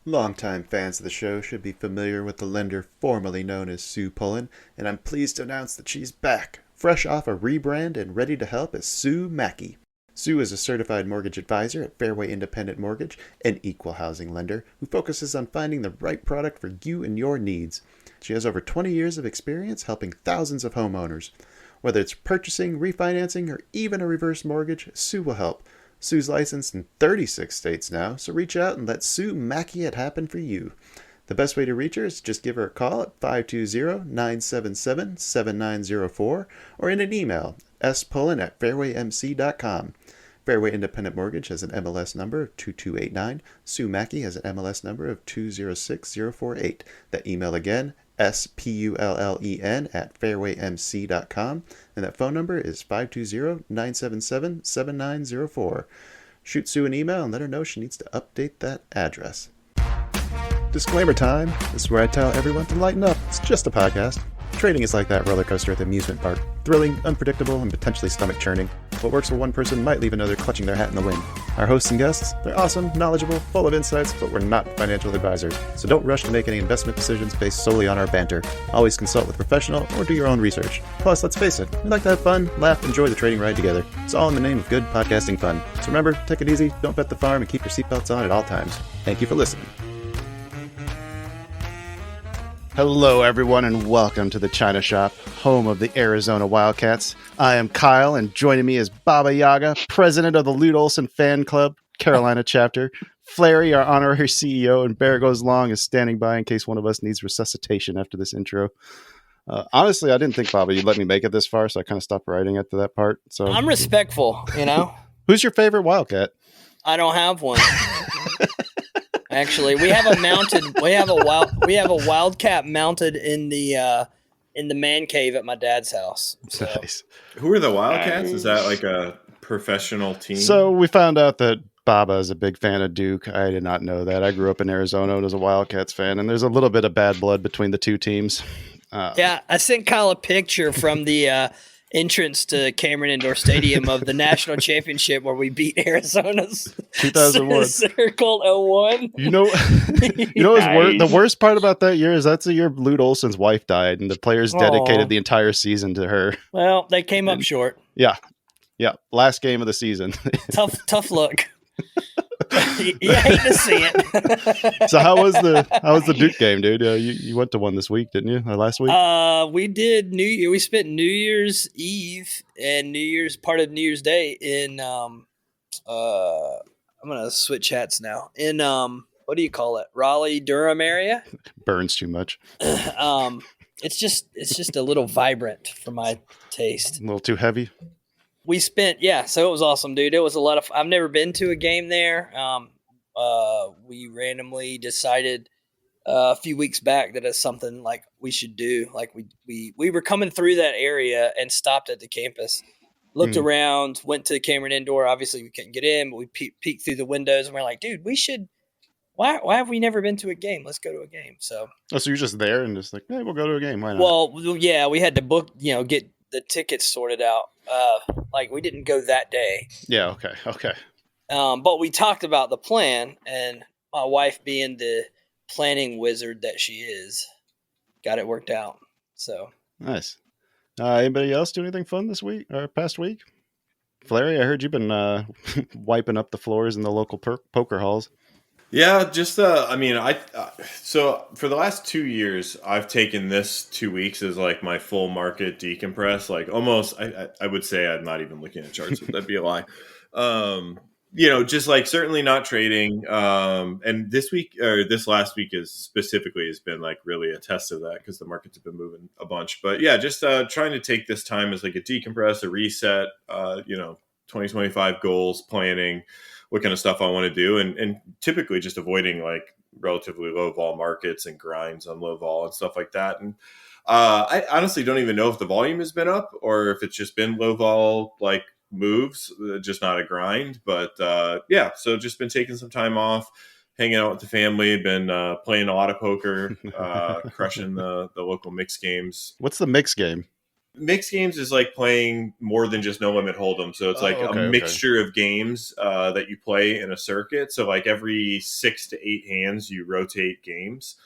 Longtime fans of the show should be familiar with the lender formerly known as Sue Pullen, and I'm pleased to announce that she's back, fresh off a rebrand and ready to help as Sue Mackey. Sue is a certified mortgage advisor at Fairway Independent Mortgage, an equal housing lender who focuses on finding the right product for you and your needs. She has over 20 years of experience helping thousands of homeowners. Whether it's purchasing, refinancing, or even a reverse mortgage, Sue will help. Sue's licensed in 36 states now, so reach out and let Sue Mackey it happen for you. The best way to reach her is just give her a call at 520-977-7904 or in an email, spullen@fairwaymc.com. Fairway Independent Mortgage has an MLS number of 2289. Sue Mackey has an MLS number of 206048. That email again, spullen@fairwaymc.com, and that phone number is 520-977-7904. Shoot Sue an email and let her know she needs to update that address. Disclaimer time. This is where I tell everyone to lighten up. It's just a podcast. Trading is like that roller coaster at the amusement park. Thrilling, unpredictable, and potentially stomach-churning. What works for one person might leave another clutching their hat in the wind. Our hosts and guests, they're awesome, knowledgeable, full of insights, but we're not financial advisors. So don't rush to make any investment decisions based solely on our banter. Always consult with a professional or do your own research. Plus, let's face it, we like to have fun, laugh, enjoy the trading ride together. It's all in the name of good podcasting fun. So remember, take it easy, don't bet the farm, and keep your seatbelts on at all times. Thank you for listening. Hello, everyone, and welcome to the China Shop, home of the Arizona Wildcats. I am Kyle, and joining me is Baba Yaga, president of the Lute Olson Fan Club, Carolina chapter. Fleri, our honorary CEO, and Bear Goes Long is standing by in case one of us needs resuscitation after this intro. Honestly, I didn't think, Baba, you'd let me make it this far, so I kind of stopped writing after that part. So I'm respectful, you know. Who's your favorite Wildcat? I don't have one. Actually, we have a wildcat mounted in the man cave at my dad's house. So. Nice. Who are the Wildcats? Is that like a professional team? So we found out that Baba is a big fan of Duke. I did not know that. I grew up in Arizona and was a Wildcats fan, and there's a little bit of bad blood between the two teams. Yeah, I sent Kyle a picture from the entrance to Cameron Indoor Stadium of the national championship where we beat Arizona's 2001 Circle 01. You know the worst part about that year is that's the year Lute Olson's wife died, and the players dedicated the entire season to her. Well, they came up short. Yeah. Last game of the season. Tough look. You hate to see it. So how was the Duke game, dude? You went to one this week, didn't you? Or last week? We did we spent New Year's Eve and part of New Year's Day in I'm gonna switch hats now. In what do you call it? Raleigh, Durham area? Burns too much. It's just a little vibrant for my taste. A little too heavy. We spent, so it was awesome, dude. It was a lot of. I've never been to a game there. We randomly decided a few weeks back that it's something like we should do. Like we were coming through that area and stopped at the campus, looked around, went to Cameron Indoor. Obviously, we couldn't get in, but we peeked through the windows and we're like, dude, we should. Why have we never been to a game? Let's go to a game. So you're just there and just like, hey, we'll go to a game. Why not? Well, yeah, we had to book. Get the tickets sorted out. Like we didn't go that day. Yeah. Okay. But we talked about the plan, and my wife, being the planning wizard that she is, got it worked out. So nice. Anybody else do anything fun this week or past week? Fleri, I heard you've been wiping up the floors in the local poker halls. Yeah, just so for the last 2 years, I've taken this 2 weeks as like my full market decompress. Like almost, I would say I'm not even looking at charts. That'd be a lie. Just like certainly not trading. And this last week has been like really a test of that because the markets have been moving a bunch. But yeah, just trying to take this time as like a decompress, a reset. 2025 goals, planning. What kind of stuff I want to do, and typically just avoiding like relatively low vol markets and grinds on low vol and stuff like that. And I honestly don't even know if the volume has been up or if it's just been low vol like moves, just not a grind. But so just been taking some time off, hanging out with the family, been playing a lot of poker, crushing the local mix games. What's the mix game? mixed games is like playing more than just No Limit Hold'em. So it's like a mixture of games that you play in a circuit. So like every 6 to 8 hands, you rotate games.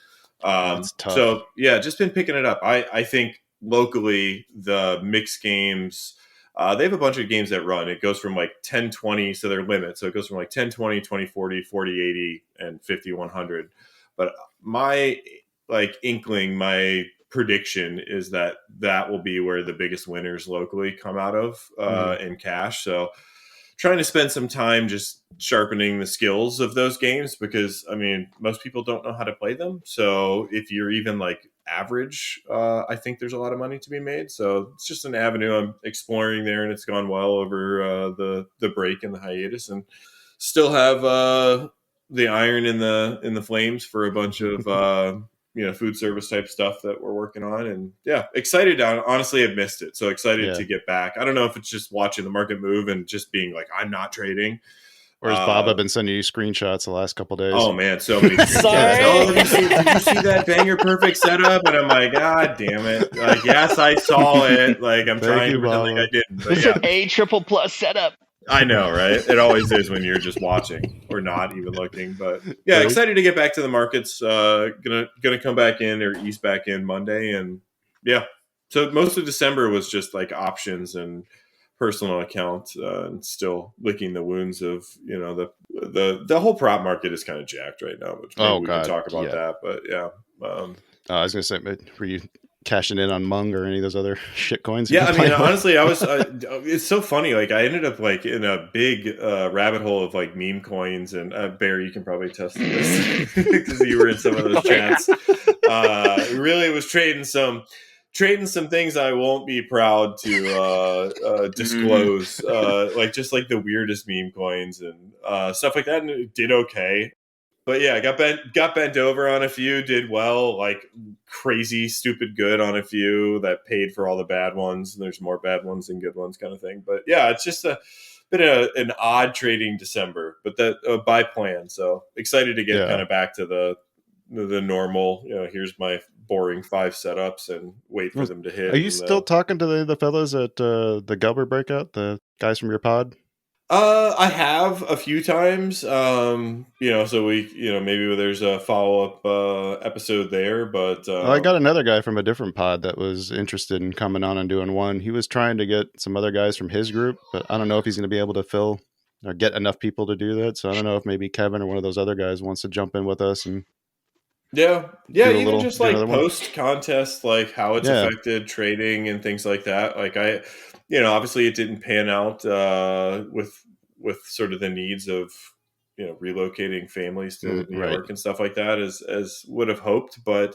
That's tough. So yeah, just been picking it up. I think locally the mixed games, they have a bunch of games that run. It goes from like 10-20, so they're limit. So it goes from like 10-20, 20-40, 40-80, and 50-100. But my inkling, my prediction is that will be where the biggest winners locally come out of in cash. So trying to spend some time just sharpening the skills of those games, because I mean, most people don't know how to play them. So if you're even like average, I think there's a lot of money to be made. So it's just an avenue I'm exploring there, and it's gone well over the break and the hiatus, and still have the iron in the flames for a bunch of food service type stuff that we're working on. And yeah, excited. Honestly, I've missed it. So excited to get back. I don't know if it's just watching the market move and just being like, I'm not trading. Or has Bob been sending you screenshots the last couple of days? Oh man, so many. Sorry. Did you see that banger perfect setup? And I'm like, God damn it! Like, yes, I saw it. Like, I'm trying to pretend like I didn't. But yeah. A triple plus setup. I know, right? It always is when you're just watching or not even looking. But yeah, excited to get back to the markets. Gonna come back in or ease back in Monday, and yeah. So most of December was just like options and personal account, and still licking the wounds of the whole prop market is kind of jacked right now. Which maybe we can talk about that. But yeah, I was gonna say, were you cashing in on Mung or any of those other shit coins? Yeah, I mean, honestly, I was. It's so funny. Like, I ended up like in a big rabbit hole of like meme coins, and Barry, you can probably test this because you were in some of those chats. Really was trading some things I won't be proud to disclose, like just like the weirdest meme coins and stuff like that, and it did okay. But yeah, got bent over on a few, did well, like crazy, stupid good on a few that paid for all the bad ones. And there's more bad ones than good ones kind of thing. But yeah, it's just been an odd trading December, but that by plan. So excited to get kind of back to the normal, here's my boring 5 setups and wait for them to hit. Are you still talking to the fellows at the Gubber breakout, the guys from your pod? I have a few times, so we, maybe there's a follow-up episode there, but I got another guy from a different pod that was interested in coming on and doing one. He was trying to get some other guys from his group, but I don't know if he's going to be able to fill or get enough people to do that. So I don't know if maybe Kevin or one of those other guys wants to jump in with us and even just like post contest, like how it's affected trading and things like that. Like obviously it didn't pan out with sort of the needs of relocating families to New York and stuff like that as would have hoped. But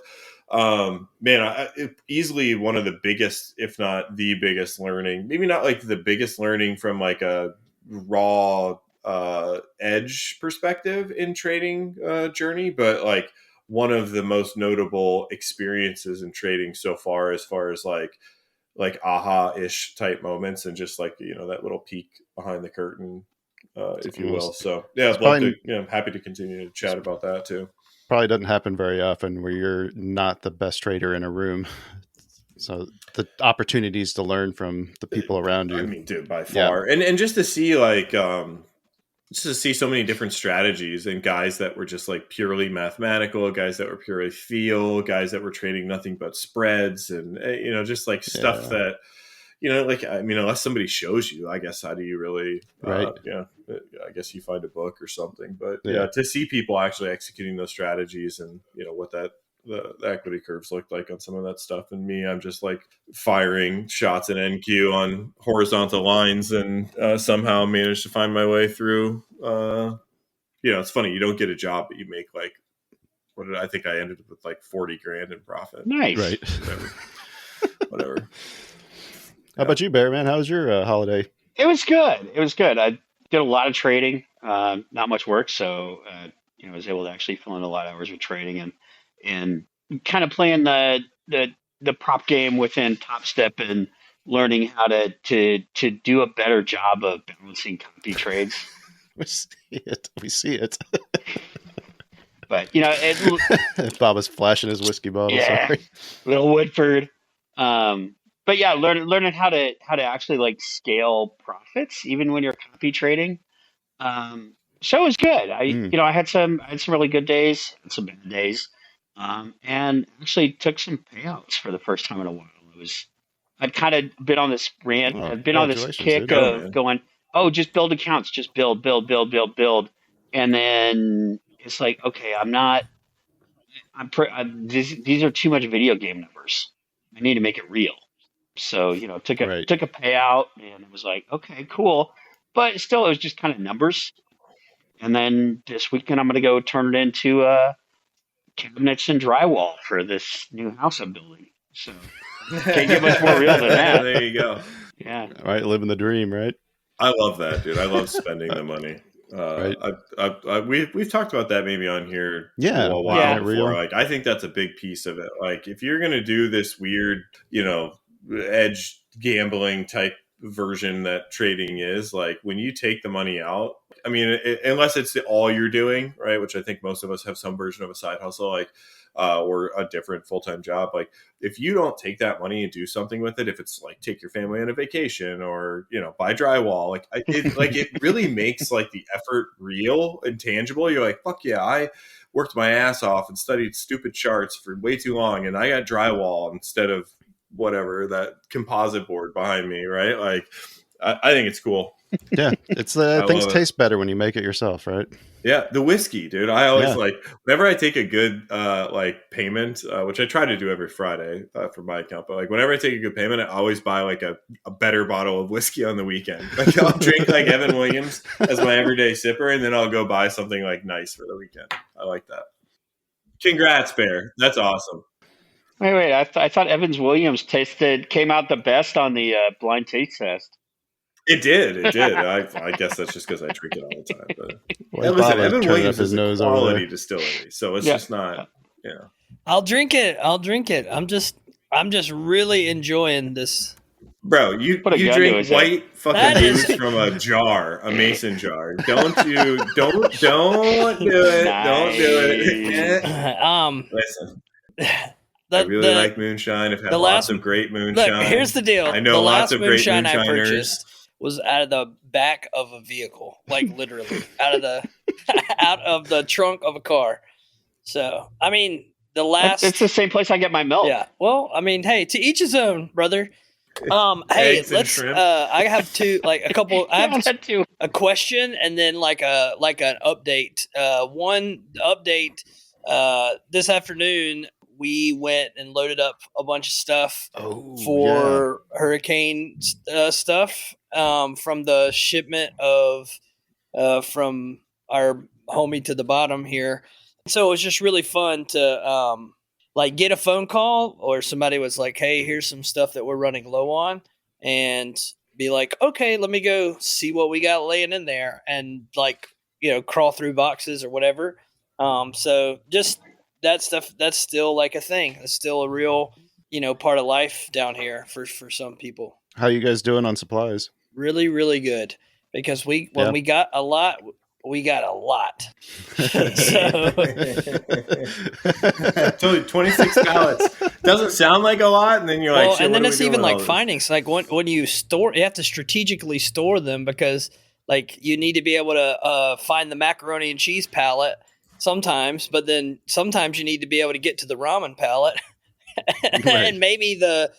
easily one of the biggest, if not the biggest learning, maybe not like the biggest learning from like a raw edge perspective in trading journey, but like one of the most notable experiences in trading so far as like aha-ish type moments, and just like that little peek behind the curtain, if you will. So yeah, I'm happy to continue to chat about that too. Probably doesn't happen very often where you're not the best trader in a room, so the opportunities to learn from the people around you, I mean, dude, by far. And just to see like so many different strategies, and guys that were just like purely mathematical, guys that were purely feel, guys that were trading nothing but spreads, and just like stuff that like, I mean, unless somebody shows you, I guess, how do you really I guess you find a book or something. But to see people actually executing those strategies, and what the equity curves looked like on some of that stuff. And me, I'm just like firing shots at NQ on horizontal lines, and somehow managed to find my way through. It's funny, you don't get a job, but you make like, I think I ended up with like 40 grand in profit. Nice. Right. Whatever. How about you, Bear, man? How was your holiday? It was good. I did a lot of trading, not much work. So, I was able to actually fill in a lot of hours with trading and kind of playing the prop game within Top Step, and learning how to do a better job of balancing copy trades. We see it. But Bob is flashing his whiskey bottle. Yeah, Sorry. Little Woodford. but yeah, learning how to actually like scale profits even when you're copy trading. So it was good. Mm. I had some really good days and some bad days, and actually took some payouts for the first time in a while. I'd kind of been on this rant. Oh, I've been on this congratulations, kick dude. Go, of man. going, oh, just build accounts, just build, build, build, build, build, and then it's like, okay, I'm not. These are too much video game numbers. I need to make it real. So took a Right. payout, and it was like, okay, cool, but still, it was just kind of numbers. And then this weekend, I'm going to go turn it into cabinets and drywall for this new house I'm building. So can't get much more real than that. There you go. Yeah. Right, living the dream, right? I love that, dude. I love spending the money. Right. We've talked about that maybe on here Yeah, a while Yeah. before. real. Like, I think that's a big piece of it. Like, if you're gonna do this weird, edge gambling type version that trading is, like, when you take the money out, I mean, unless it's all you're doing, right? Which I think most of us have some version of a side hustle, like, or a different full-time job. Like, if you don't take that money and do something with it, if it's like take your family on a vacation or, buy drywall, it really makes like the effort real and tangible. You're like, fuck yeah, I worked my ass off and studied stupid charts for way too long, and I got drywall instead of whatever, that composite board behind me, right? Like, I think it's cool. Yeah, it's I things love it. taste better when you make it yourself, right? Yeah, the whiskey, dude. I always Yeah. like, whenever I take a good payment, which I try to do every Friday for my account, but like whenever I take a good payment, I always buy like a better bottle of whiskey on the weekend. Like, I'll drink like Evan Williams as my everyday sipper, and then I'll go buy something like nice for the weekend. I like that. Congrats, Bear. That's awesome. Wait. I thought Evans Williams came out the best on the blind taste test. It did. I guess that's just because I drink it all the time. But Well, listen, Bob was Evan turning Williams up his is a nose over quality there. distillery, so it's Yeah. just not. I'll drink it. I'm just really enjoying this. Bro, you Put a gun to drink his head. white fucking That is- booze from a jar, a mason jar. Don't do it. Don't do it. Listen, I really like moonshine. I've had the lots last- of great moonshine. Look, here's the deal. I know the lots last of great moonshine I moonshiners. purchased was out of the back of a vehicle, like literally out of the trunk of a car. So, I mean, the last. It's the same place I get my milk. Yeah. Well, I mean, hey, to each his own, brother. Hey, Eggs and let's. shrimp. I have a couple. I have that too. a question and then like an update. One update. This afternoon we went and loaded up a bunch of stuff for hurricane stuff from the shipment of from our homie to the bottom here. So it was just really fun to get a phone call or somebody was like, hey, here's some stuff that we're running low on, and be like, okay, let me go see what we got laying in there and crawl through boxes or whatever. So just that stuff, that's still like a thing. It's still a real, part of life down here for some people. How you guys doing on supplies? Really, really good. Because we got a lot, we got a lot. So I told you, 26 pallets doesn't sound like a lot, and then you're like, shit, and then what are it's we doing even with like all this? finding. So like when you store, you have to strategically store them because like you need to be able to find the macaroni and cheese pallet sometimes, but then sometimes you need to be able to get to the ramen pallet, and maybe the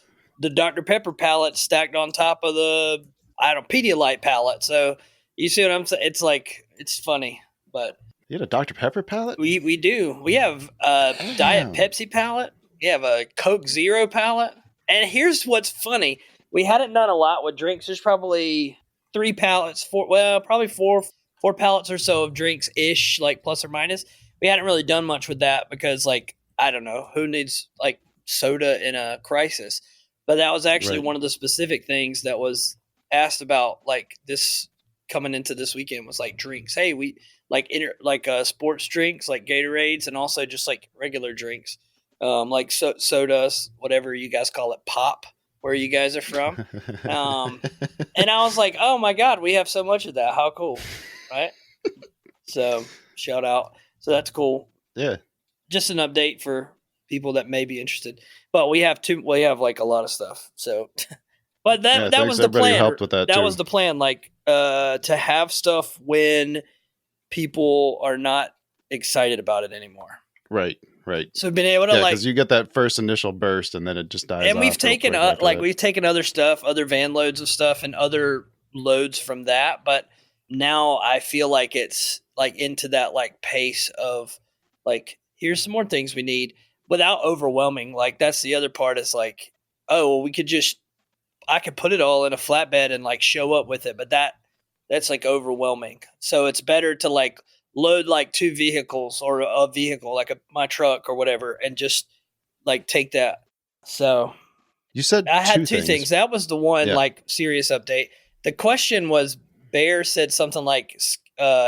Dr. Pepper pallet stacked on top of the Pedialyte pallet. So you see what I'm saying? It's like it's funny, but You had a Dr. Pepper pallet? we do. We have a Diet Pepsi pallet. We have a Coke Zero pallet. And here's what's funny: we hadn't done a lot with drinks. There's probably 3 pallets, probably four pallets or so of drinks ish, like plus or minus. We hadn't really done much with that because, like, I don't know who needs like soda in a crisis. But that was actually one of the specific things that was asked about, like this coming into this weekend was like drinks. Hey, we sports drinks like Gatorades and also just like regular drinks, like sodas, whatever you guys call it, pop, where you guys are from. And I was like, oh my God, we have so much of that. How cool, right? So shout out. So that's cool. Yeah. Just an update for people that may be interested. But we have like a lot of stuff. So, but that thanks was the everybody who plan. helped with that, That too. was the plan. Like to have stuff when people are not excited about it anymore. Right. So being able to Yeah, like, because you get that first initial burst and then it just dies. and we've off real taken quick after that. we've taken other stuff, other van loads of stuff, and other loads from that. But now I feel like it's like into that like pace of like, here's some more things we need without overwhelming. Like that's the other part is like, oh, well, I could put it all in a flatbed and like show up with it, but that's like overwhelming. So it's better to like load like 2 vehicles or a vehicle like my truck or whatever, and just like take that. So You said I had 2 two things. That was the one like serious update. The question was, Bear said something like,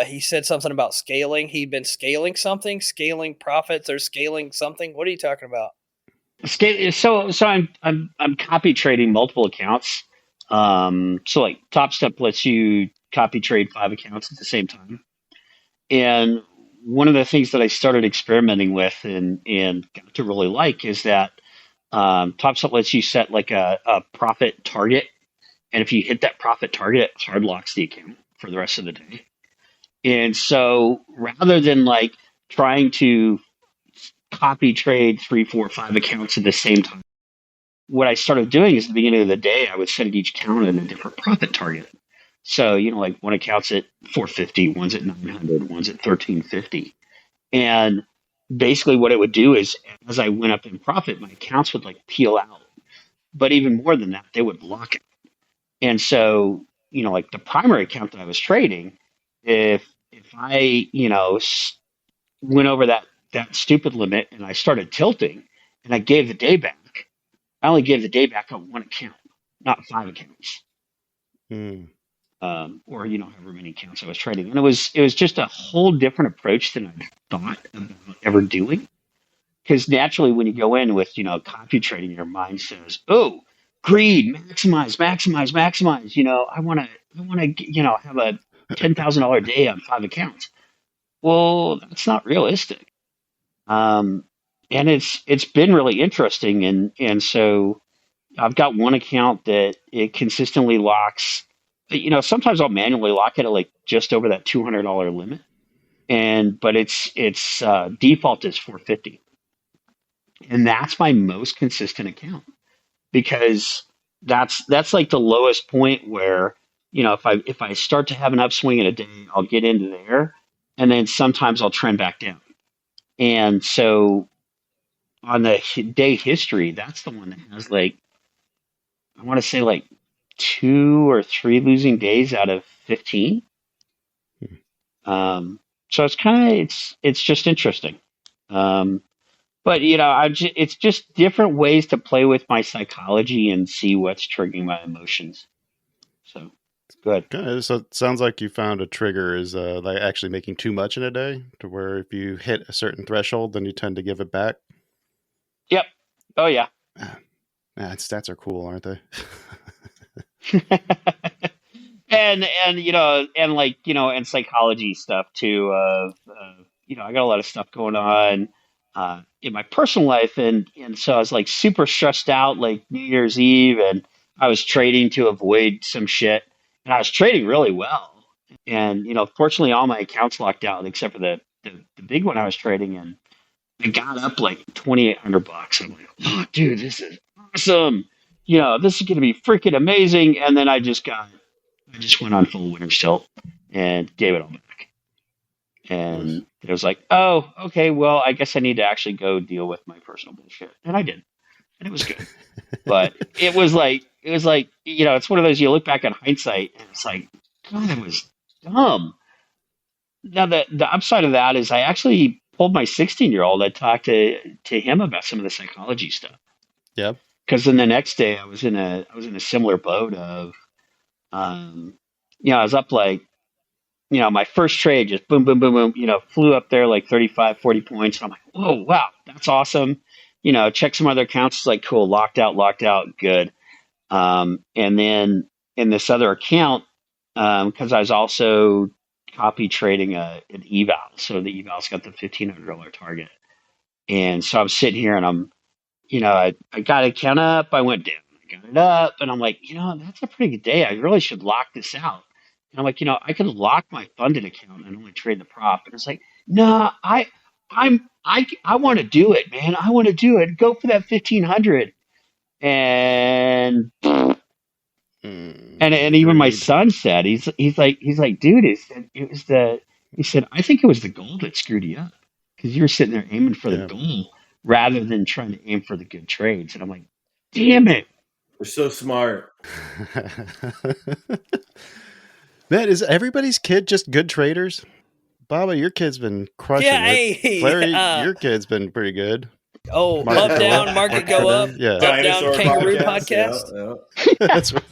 he said something about scaling. He'd been scaling something, scaling profits or scaling something. What are you talking about? So I'm copy trading multiple accounts. So like Top Step lets you copy trade 5 accounts at the same time. And one of the things that I started experimenting with and got to really like is that Top Step lets you set like a profit target. And if you hit that profit target, it hard locks the account for the rest of the day. And so rather than like trying to copy trade 3, 4, 5 accounts at the same time, what I started doing is at the beginning of the day, I would set each account at a different profit target. So, like one account's at 450, one's at 900, one's at 1350. And basically what it would do is as I went up in profit, my accounts would like peel out. But even more than that, they would block it. And so, like the primary account that I was trading, if I, went over that stupid limit and I started tilting and I gave the day back, I only gave the day back on 1 account, not 5 accounts. Or however many accounts I was trading, and it was just a whole different approach than I thought about ever doing. Because naturally, when you go in with copy trading, your mind says, "Oh, greed, maximize, maximize, maximize." I want to have a $10,000 day on 5 accounts. Well, that's not realistic. And it's been really interesting, and so I've got one account that it consistently locks. Sometimes I'll manually lock it at like just over that $200 limit, but its default is 450, and that's my most consistent account because that's like the lowest point where if I start to have an upswing in a day, I'll get into there, and then sometimes I'll trend back down, and so on the day history, that's the one that has like I want to say like 2 or 3 losing days out of 15. So it's just interesting. But it's just different ways to play with my psychology and see what's triggering my emotions. So it's good. Okay, so it sounds like you found a trigger is like actually making too much in a day, to where if you hit a certain threshold, then you tend to give it back. Yep. Oh yeah. Man, stats are cool, aren't they? and and psychology stuff too. I got a lot of stuff going on in my personal life, and so I was like super stressed out, like New Year's Eve, and I was trading to avoid some shit, and I was trading really well, and fortunately all my accounts locked out except for the big one I was trading in. I got up like $2,800. I'm like, oh, dude, this is awesome. This is going to be freaking amazing. And then I just went on full winter tilt and gave it all back. And it was like, oh, okay, well, I guess I need to actually go deal with my personal bullshit. And I did. And it was good. But it was like, it's one of those, you look back on hindsight and it's like, God, it was dumb. Now, the upside of that is I actually pulled my 16-year-old. I talked to him about some of the psychology stuff. Yeah. Because then the next day I was in a similar boat of, I was up like, my first trade just boom, boom, boom, boom, flew up there like 35, 40 points. And I'm like, whoa, wow, that's awesome. Check some other accounts. It's like, cool, locked out, good. And then in this other account, because I was also copy trading an eval. So the eval's got the $1,500 target. And so I'm sitting here and I got it count up. I went down, I got it up, and I'm like, that's a pretty good day. I really should lock this out. And I'm like, I could lock my funded account and only trade the prop. And it's like, no, I want to do it, man. I want to do it. Go for that 1,500. And and even my son said, he's like, dude, he said, I think it was the goal that screwed you up because you were sitting there aiming for the goal rather than trying to aim for the good trades. And I'm like, damn it. We're so smart. Man, is everybody's kid just good traders? Baba, your kid's been crushing it. Hey, Fleri, your kid's been pretty good. Oh, Market up, down, market go up. Yeah. Up, down, Dinosaur kangaroo podcast. Yeah. That's right.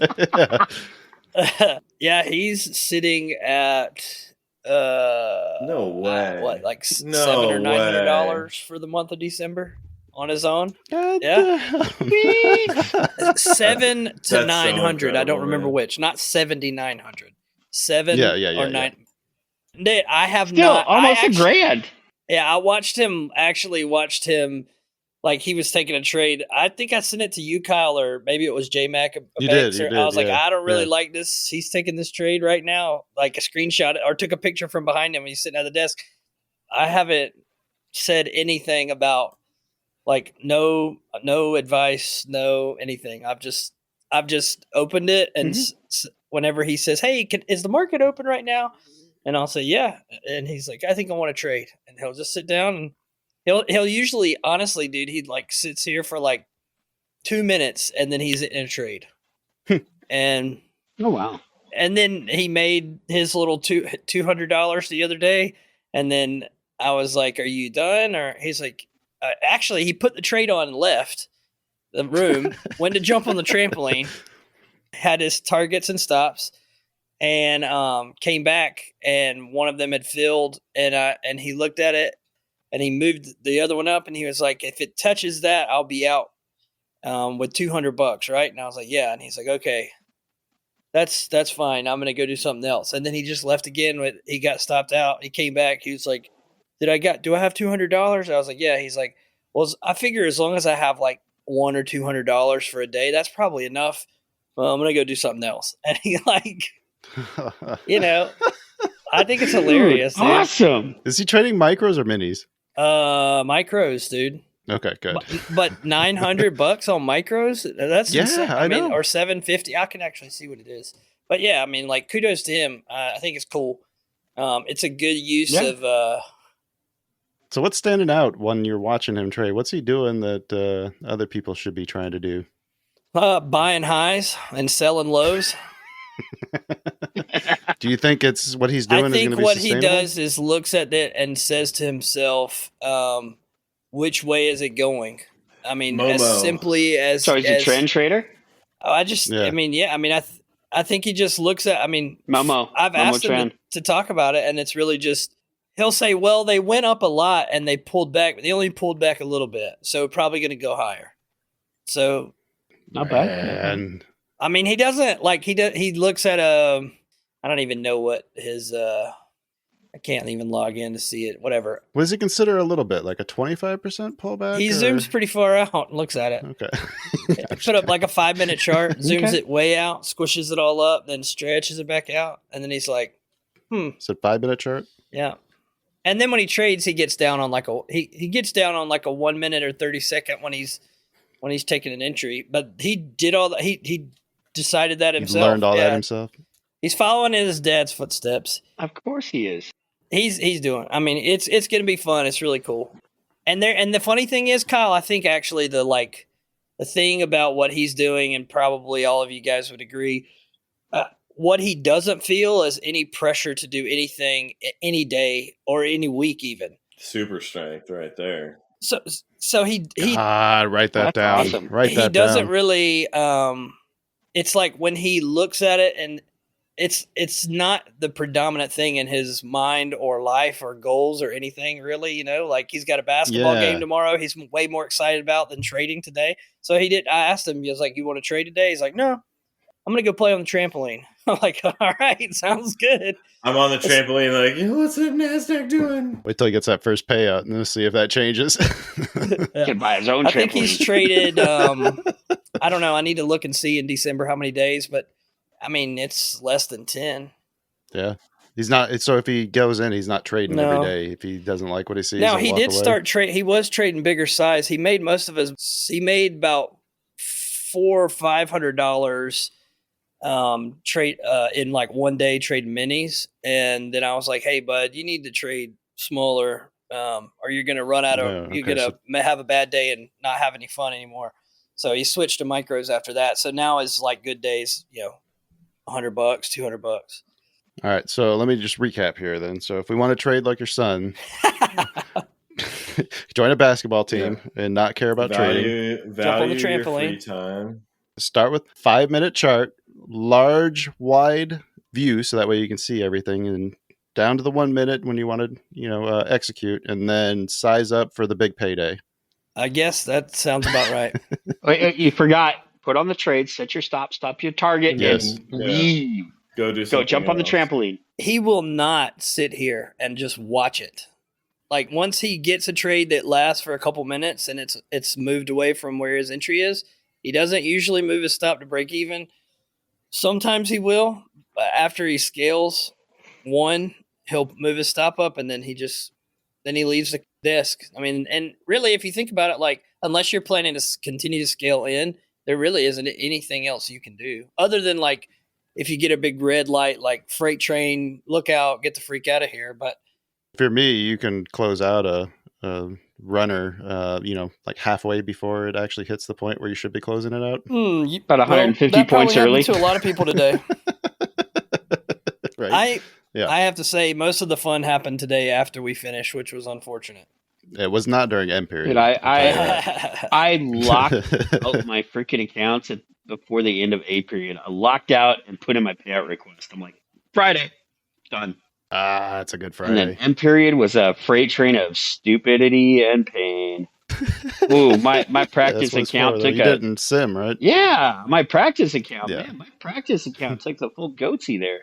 Yeah. Yeah, he's sitting at No way. what, like No $700 or $900 way. for the month of December on his own? God Yeah. damn. 7 to so 900. I don't incredible, remember man. which. Not 7,900. 7 Yeah, or 9. Dude, I have Still not. almost a grand. Yeah, I watched him. Like he was taking a trade. I think I sent it to you, Kyle, or maybe it was J Mac. You did, I was like, yeah, I don't really yeah. like this. He's taking this trade right now. Like a screenshot or took a picture from behind him. He's sitting at the desk. I haven't said anything about like no advice, no anything. I've just opened it, and whenever he says, "Hey, is the market open right now?" and I'll say, "Yeah," and he's like, "I think I want to trade," and he'll just sit down and. He'll usually, honestly, dude, he like sits here for like 2 minutes and then he's in a trade. And oh wow. And then he made his little $200 the other day. And then I was like, "Are you done?" Or he's like, actually, he put the trade on and left the room, went to jump on the trampoline, had his targets and stops, and came back and one of them had filled, and he looked at it. And he moved the other one up, and he was like, "If it touches that, I'll be out with $200, right?" And I was like, "Yeah." And he's like, "Okay, that's fine. I'm gonna go do something else." And then he just left again. He got stopped out. He came back. He was like, do I have $200? I was like, "Yeah." He's like, "Well, I figure as long as I have like $100 or $200 for a day, that's probably enough. Well, I'm gonna go do something else." And he like, I think it's hilarious. Dude. Awesome. Is he trading micros or minis? Micros, dude. Okay, good. But $900 on micros? That's insane. I know. Or $750. I can actually see what it is. But yeah, I mean, like kudos to him. I think it's cool. It's a good use of. So what's standing out when you're watching him trade? What's he doing that other people should be trying to do? Buying highs and selling lows. Do you think it's what he's doing? I think is what he does is looks at it and says to himself, "Which way is it going?" I mean, Momo. as simply as So he's a trend trader? I think he just looks at. I mean, Momo. I've asked him trend. to talk about it, and it's really just he'll say, "Well, they went up a lot and they pulled back, but they only pulled back a little bit, so probably going to go higher." So, Not bad. And I mean, he doesn't like he looks at I don't even know what his I can't even log in to see it. Whatever. what does he consider a little bit? Like a 25% pullback? He or- zooms pretty far out and looks at it. Okay. Put up like a 5-minute chart, zooms Okay. it way out, squishes it all up, then stretches it back out, and then he's like, Is it 5-minute chart? yeah. And then when he trades, he gets down on like he gets down on like a 1 minute or 30-second when he's taking an entry. But he did all that. He decided that He himself. learned all that himself. He's following in his dad's footsteps. Of course he is. He's doing. I mean, it's going to be fun. It's really cool. And the funny thing is, Kyle, I think actually the thing about what he's doing, and probably all of you guys would agree, what he doesn't feel is any pressure to do anything any day or any week even. Super strength right there. So he Write that That's down. awesome. Write that he doesn't down. really it's like when he looks at it, and it's not the predominant thing in his mind or life or goals or anything really, like he's got a basketball Yeah. game tomorrow he's way more excited about than trading today. So I asked him, he was like, "You want to trade today?" He's like, "No, I'm gonna go play on the trampoline." I'm like, all right, sounds good. I'm on the trampoline, like, what's that NASDAQ doing? Wait till he gets that first payout and then see if that changes. Yeah. Can buy his own I trampoline. think he's traded. I don't know. I need to look and see in December how many days, but I mean, it's less than 10. Yeah. He's not. So if he goes in, he's not trading No. every day. If he doesn't like what he sees, Now he'll he walk did away. start trade. He was trading bigger size. He made most of his. He made about $400 or $500 trade in like one day trading minis, and then I was like, "Hey, bud, you need to trade smaller, or you're gonna run out of. Yeah, You're okay, gonna have a bad day and not have any fun anymore." So he switched to micros after that. So now is like good days, $100, $200. All right. So let me just recap here then. So if we want to trade like your son, join a basketball team and not care about trading. Value the your trampoline. free time. Start with 5-minute chart, large, wide view, so that way you can see everything, and down to the 1 minute when you want to, execute, and then size up for the big payday. I guess that sounds about right. Wait, you forgot. Put on the trade, set your stop your target, Yes. and leave. Go do Go something jump on the else. trampoline. He will not sit here and just watch it. Like once he gets a trade that lasts for a couple minutes and it's moved away from where his entry is, he doesn't usually move his stop to break even. Sometimes he will, but after he scales one, he'll move his stop up and then he leaves the desk. I mean, and really, if you think about it, like unless you're planning to continue to scale in, there really isn't anything else you can do other than like if you get a big red light, like freight train, look out, get the freak out of here. But For me, you can close out a runner, like halfway before it actually hits the point where you should be closing it out. About 150 that points probably early. happened to a lot of people today. Right. I have to say, most of the fun happened today after we finished, which was unfortunate. It was not during M period. Dude, I locked out my freaking accounts before the end of A period. I locked out and put in my payout request. I'm like, Friday, done. That's a good Friday. And then M period was a freight train of stupidity and pain. Ooh, my practice account took you didn't sim, right? Yeah, my practice account. Yeah. Man, my practice account took the full goatsy there.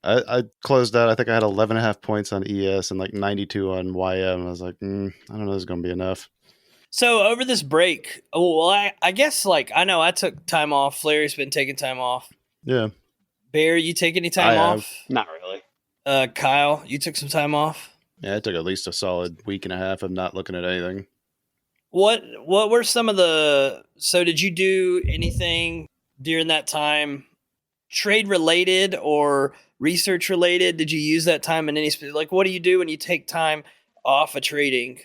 I closed out. I think I had 11.5 points on ES and like 92 on YM. I was like, I don't know, this is going to be enough. So over this break, I guess I know I took time off. Fleri's been taking time off. Yeah. Bear, you take any time off? Not really. Kyle, you took some time off? Yeah, I took at least a solid week and a half of not looking at anything. What were some of so did you do anything during that time trade related or research related? Did you use that time in any what do you do when you take time off of trading?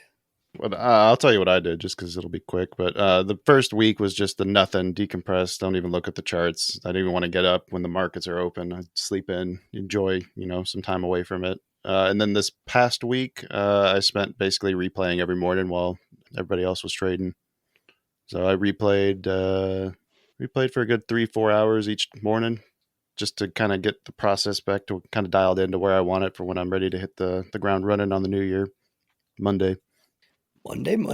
Well, I'll tell you what I did just because it'll be quick. But the first week was just the nothing, decompress, don't even look at the charts. I didn't even want to get up when the markets are open. I'd sleep in, enjoy, some time away from it. And then this past week, I spent basically replaying every morning while everybody else was trading. So I replayed for a good 3-4 hours each morning just to kind of get the process back to kind of dialed into where I want it for when I'm ready to hit the ground running on the new year, Monday. Longtime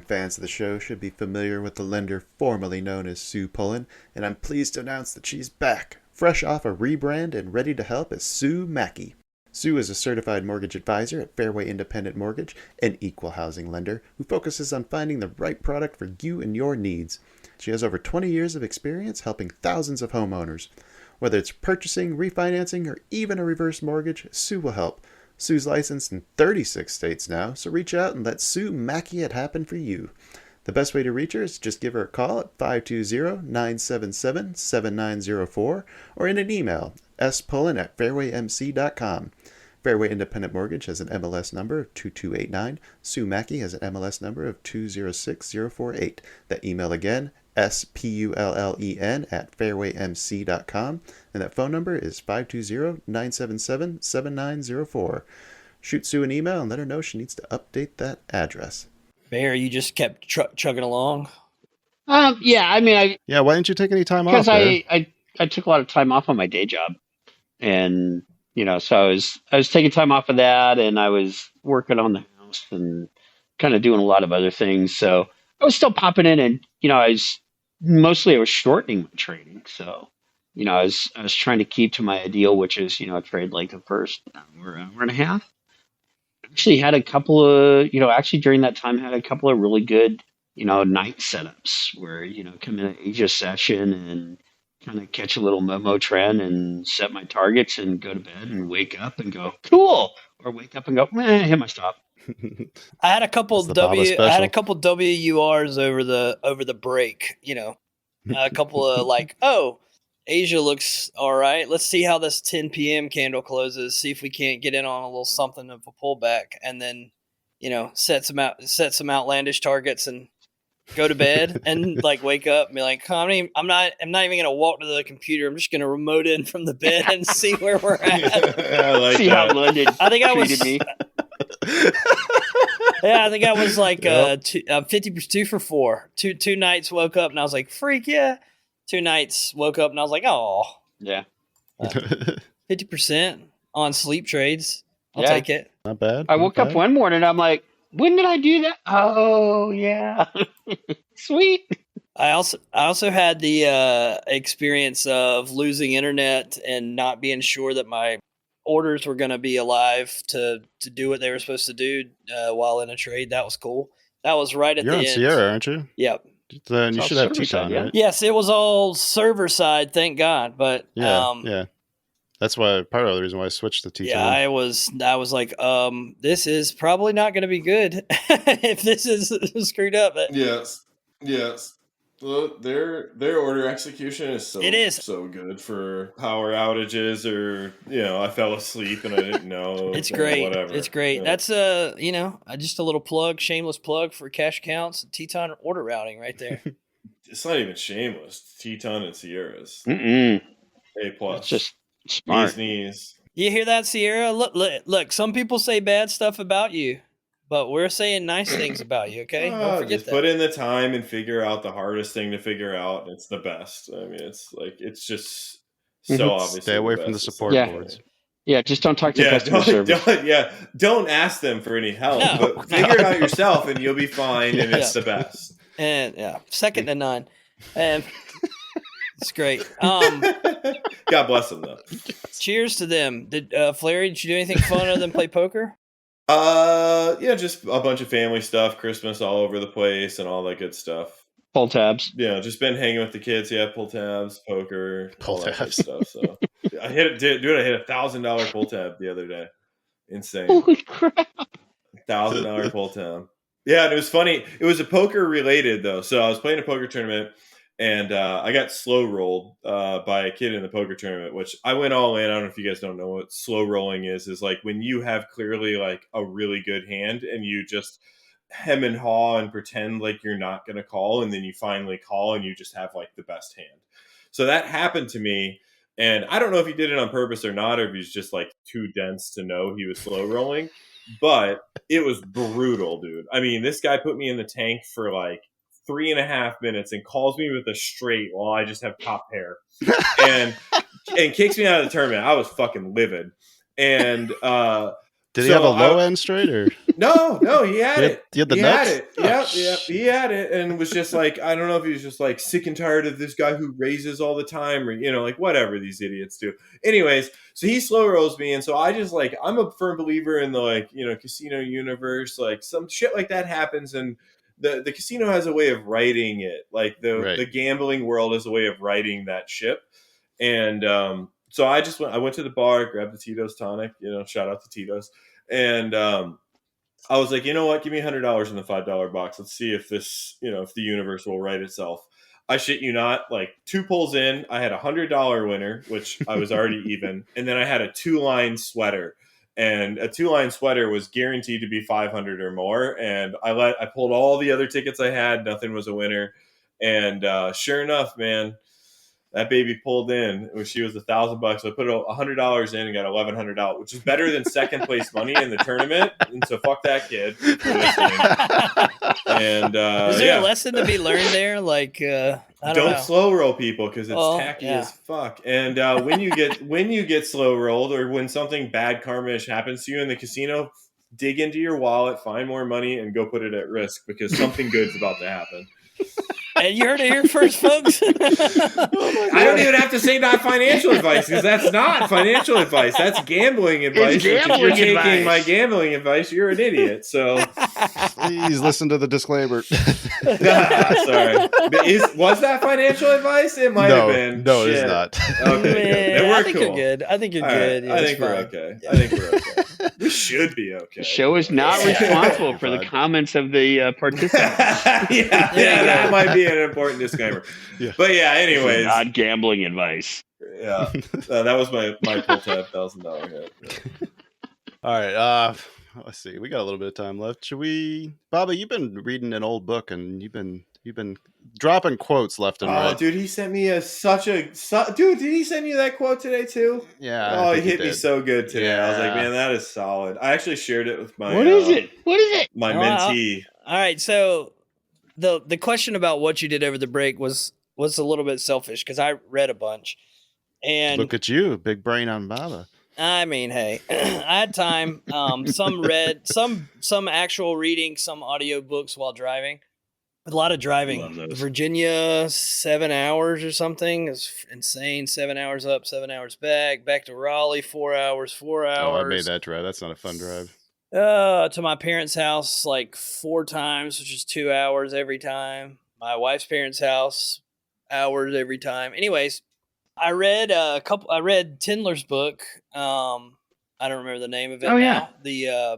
fans of the show should be familiar with the lender formerly known as Sue Pullen, and I'm pleased to announce that she's back, fresh off a rebrand and ready to help as Sue Mackey. Sue is a certified mortgage advisor at Fairway Independent Mortgage, an equal housing lender who focuses on finding the right product for you and your needs. She has over 20 years of experience helping thousands of homeowners. Whether it's purchasing, refinancing, or even a reverse mortgage, Sue will help. Sue's licensed in 36 states now, so reach out and let Sue Mackey it happen for you. The best way to reach her is just give her a call at 520-977-7904 or in an email, spullen@fairwaymc.com. Fairway Independent Mortgage has an MLS number of 2289. Sue Mackey has an MLS number of 206048. That email again, spullen@fairwaymc.com, and that phone number is 520-977-7904. Shoot Sue an email and let her know she needs to update that address. Bear, you just kept chugging along? Yeah, I mean, Yeah, why didn't you take any time off? because There? I took a lot of time off on my day job, and so I was taking time off of that, and I was working on the house and kind of doing a lot of other things. So I was still popping in, and I was mostly I was shortening my trading. So, I was trying to keep to my ideal, which is, a trade like the first hour and a half. Actually had a couple of, actually during that time had a couple of really good, night setups where, come in an Asia session and kind of catch a little Momo trend and set my targets and go to bed and wake up and go, cool. Or wake up and go, hit my stop. I had a couple It's the Baba I had a special. couple WURs over the break. A couple of like, oh, Asia looks all right. Let's see how this 10 p.m. candle closes. See if we can't get in on a little something of a pullback, and then set some outlandish targets and go to bed and like wake up and be like, I'm not even gonna walk to the computer. I'm just gonna remote in from the bed and see where we're at. I like See how that. London I think I was treated me. Yeah, I think I was like Yep. 2 for 4. Two nights woke up and I was like, freak yeah. 2 nights woke up and I was like, oh, Yeah. 50% on sleep trades. I'll Yeah. take it. Not bad. I not woke up bad. one morning and I'm like, when did I do that? Oh yeah. Sweet. I also had the experience of losing internet and not being sure that my orders were going to be alive to do what they were supposed to do while in a trade. That was cool. That was right at You're the on end. Sierra, aren't you? Yep. Then you It's should all have server side, Teton, yeah. right? Yes, it was all server side, thank God. But Yeah, yeah. That's why part of the reason why I switched to Teton. yeah, I was like, this is probably not going to be good if this is screwed up. Yes. Well, their order execution is It is. so good for power outages, or I fell asleep and I didn't know. It's great. Whatever. It's great. Yeah. That's just a little plug, shameless plug for cash counts, Teton order routing right there. It's not even shameless. Teton and Sierras. Mm-mm. A plus. It's just smart. Knees. You hear that, Sierra? Look. Some people say bad stuff about you, but we're saying nice things about you. Okay, don't forget Just that. put in the time and figure out the hardest thing to figure out. And it's the best. I mean, it's just so Mhm. obviously. Stay away the from the best. support Yeah. boards. Yeah, just don't talk to customer service. Don't ask them for any help. No. But figure it out yourself, and you'll be fine. And it's Yeah. the best. And yeah, second to none. And it's great. God bless them, though. Cheers to them. Did Fleri, did you do anything fun other than play poker? Yeah, just a bunch of family stuff, Christmas all over the place, and all that good stuff. Pull tabs. Yeah, just been hanging with the kids. Yeah, pull tabs, poker, Pull all that good tabs. stuff. So I hit $1,000 pull tab the other day. Insane. Holy crap. $1,000 pull tab. Yeah, and it was funny. It was a poker related though. So I was playing a poker tournament, and I got slow rolled by a kid in the poker tournament, which I went all in. I don't know if you guys don't know what slow rolling is. Is like when you have clearly like a really good hand and you just hem and haw and pretend like you're not going to call, and then you finally call and you just have like the best hand. So that happened to me, and I don't know if he did it on purpose or not, or if he's just like too dense to know he was slow rolling, but it was brutal, dude. I mean, this guy put me in the tank for like 3.5 minutes and calls me with a straight while I just have top pair and kicks me out of the tournament. I was fucking livid. And Did he have a low end straight or? No, he had it. He had the he nuts? had it. Yep, he had it, and was just like, I don't know if he was just like sick and tired of this guy who raises all the time, or like whatever these idiots do. Anyways, so he slow rolls me, and so I just like, I'm a firm believer in the casino universe. Like some shit like that happens, and the casino has a way of writing it. Like the gambling world has a way of writing that ship, and so I went to the bar, grabbed the Tito's tonic. Shout out to Tito's, and I was like, you know what? Give me $100 in the $5 box. Let's see if this, if the universe will write itself. I shit you not. Like 2 pulls in, I had $100 winner, which I was already even, and then I had a 2-line sweater, and a 2-line sweater was guaranteed to be 500 or more. And I pulled all the other tickets I had. Nothing was a winner, and sure enough, man. That baby pulled in. She was $1,000. So I put $100 in and got $1,100, which is better than second place money in the tournament. And so fuck that kid. And is there a lesson to be learned there? Like, I don't know. Slow roll people because it's tacky as fuck. And when you get slow rolled, or when something bad karma-ish happens to you in the casino, dig into your wallet, find more money, and go put it at risk because something good's about to happen. And you heard it here first, folks. I don't even have to say not financial advice because that's not financial advice. That's gambling advice. gambling if you're taking advice. my gambling advice, you're an idiot. So Please listen to the disclaimer. sorry. Was that financial advice? It might have been. No, it is Shit. not. Okay, good. Then we're I think cool. you're good. I think you're All right. good. Yeah, I it's think we're fine. okay. Yeah. I think we're okay. We should be okay. The show is not Yeah. responsible for the Fine. comments of the participants. yeah, that might be an important disclaimer. Yeah. But yeah, This is anyways, not gambling advice. yeah, that was my pull $10,000 hit. All right. Let's see. We got a little bit of time left. Should we, Baba? You've been reading an old book, and you've been dropping quotes left and Oh, right. dude, he sent me dude. Did he send you that quote today too? Yeah. Oh, I he think hit me did. so good today. I was like, Yeah. man, that is solid. I actually shared it with my. What is it? What is it? My Oh, mentee. All right, so the question about what you did over the break was a little bit selfish because I read a bunch, and Look at you, big brain on Baba. I mean, hey, I had time. Some read, some actual reading, some audio books while driving. A lot of Love driving. those. Virginia, 7 hours or something. It's insane. 7 hours up, 7 hours back. Back to Raleigh, 4 hours, 4 hours. Oh, I made that drive. That's not a fun drive. To my parents' house like 4 times, which is 2 hours every time. My wife's parents' house, hours every time. Anyways, I read I read Tindler's book. I don't remember the name of it Oh, now. yeah.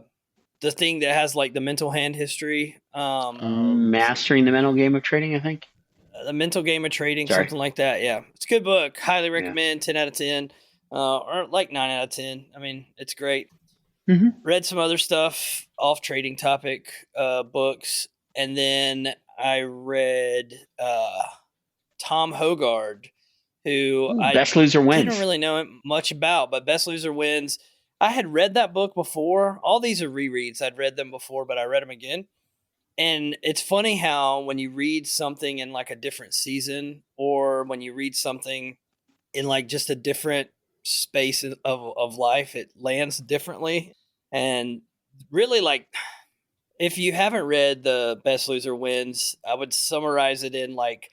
The thing that has like the mental hand history. Mastering the mental game of trading, I think. The mental game of trading, Sorry. something like that. Yeah, it's a good book. Highly recommend. 10 out of 10, or like 9 out of 10. I mean, it's great. Mhm. Read some other stuff off trading topic books, and then I read Tom Hougaard, who I Best loser wins. didn't really know much about, but Best Loser Wins. I had read that book before. All these are rereads. I'd read them before, but I read them again. And it's funny how when you read something in like a different season, or when you read something in like just a different space of life, it lands differently. And really, like, if you haven't read the Best Loser Wins, I would summarize it in like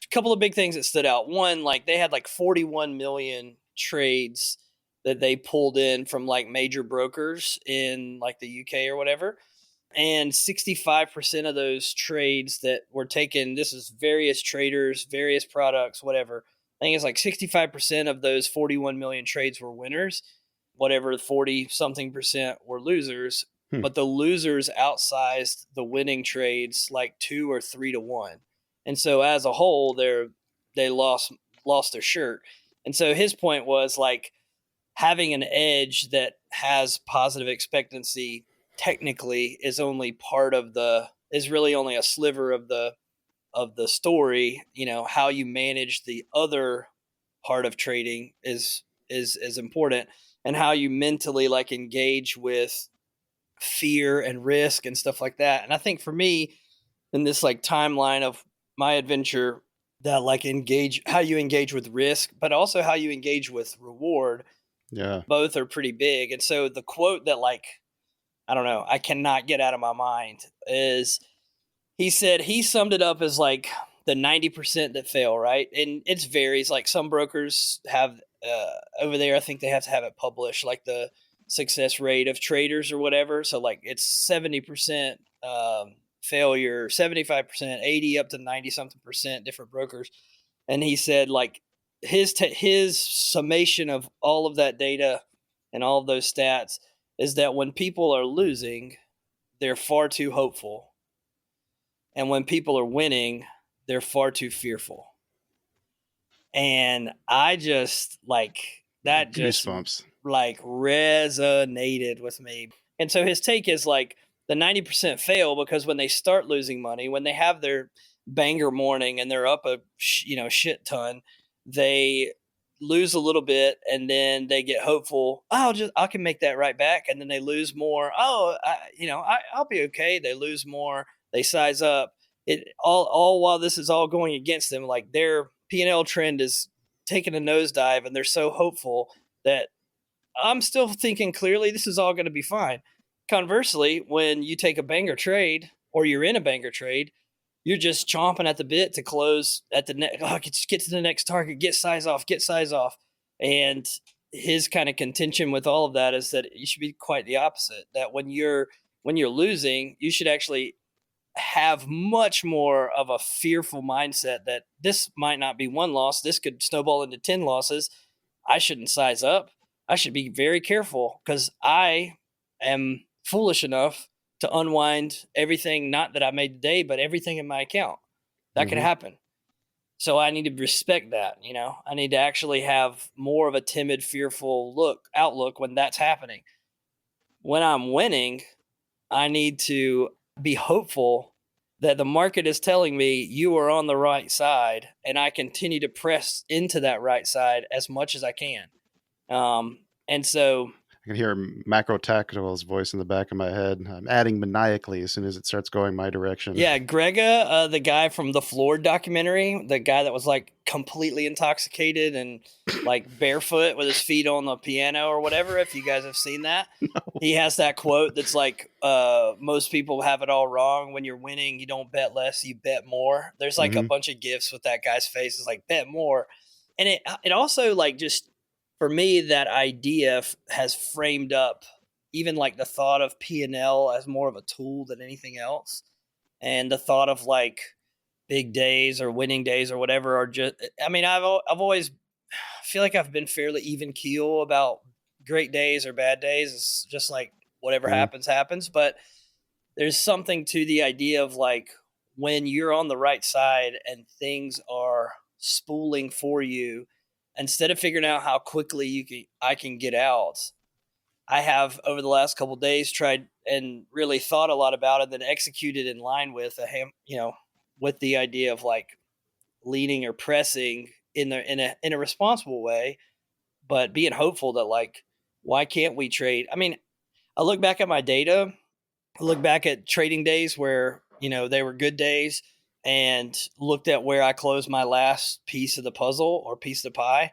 a couple of big things that stood out. One, like they had like 41 million trades that they pulled in from like major brokers in like the UK or whatever. And 65% of those trades that were taken, this is various traders, various products, whatever. I think it's like 65% of those 41 million trades were winners. Whatever, 40 something percent were losers. But the losers outsized the winning trades like 2 or 3 to 1. And so as a whole, they lost their shirt. And so his point was like having an edge that has positive expectancy technically is only is really only a sliver of the story. You know, how you manage the other part of trading is important, and how you mentally like engage with fear and risk and stuff like that. And I think for me, in this like timeline of my adventure, that like how you engage with risk, but also how you engage with reward, Yeah. both are pretty big. And so the quote that like, I don't know, I cannot get out of my mind is he summed it up as like the 90% that fail, right? And it varies. Like some brokers have over there, I think they have to have it published, like the success rate of traders or whatever. So like it's 70% failure, 75%, 80 up to 90 something percent, different brokers. And he said like his summation of all of that data and all of those stats is that when people are losing, they're far too hopeful. And when people are winning, they're far too fearful. And I just like that just Goosebumps. like resonated with me. And so his take is like the 90% fail because when they start losing money, when they have their banger morning and they're up a shit ton, they lose a little bit and then they get hopeful. I can make that right back. And then they lose more. I'll be okay. They lose more. They size up. It all while this is all going against them, like their P&L trend is taking a nosedive, and they're so hopeful that I'm still thinking clearly this is all going to be fine. Conversely, when you take a banger trade or you're in a banger trade, you're just chomping at the bit to close at the next. Oh, just get to the next target, get size off. And his kind of contention with all of that is that you should be quite the opposite. That when you're losing, you should actually have much more of a fearful mindset that this might not be one loss. This could snowball into 10 losses. I shouldn't size up. I should be very careful because I am foolish enough to unwind everything, not that I made today, but everything in my account. That could happen. So I need to respect that. I need to actually have more of a timid, fearful outlook when that's happening. When I'm winning, I need to be hopeful that the market is telling me you are on the right side, and I continue to press into that right side as much as I can. And so I can hear Macro Tactical's voice in the back of my head. I'm adding maniacally as soon as it starts going my direction. yeah, Grega, the guy from the Floored documentary, the guy that was like completely intoxicated and like barefoot with his feet on the piano or whatever. If you guys have seen that, he has that quote that's like, most people have it all wrong. When you're winning, you don't bet less, you bet more. There's like a bunch of gifs with that guy's face. It's like, bet more. And it also like just, for me, that idea has framed up even like the thought of P&L as more of a tool than anything else. And the thought of like big days or winning days or whatever are just, I mean, I've always feel like I've been fairly even keel about great days or bad days. It's just like whatever happens. But there's something to the idea of like when you're on the right side and things are spooling for you, instead of figuring out how quickly I can get out, I have over the last couple of days tried and really thought a lot about it, then executed in line with with the idea of like leaning or pressing in a responsible way, but being hopeful that like, why can't we trade? I mean, I look back at my data, I look back at trading days where, they were good days, and looked at where I closed my last piece of the puzzle or piece of the pie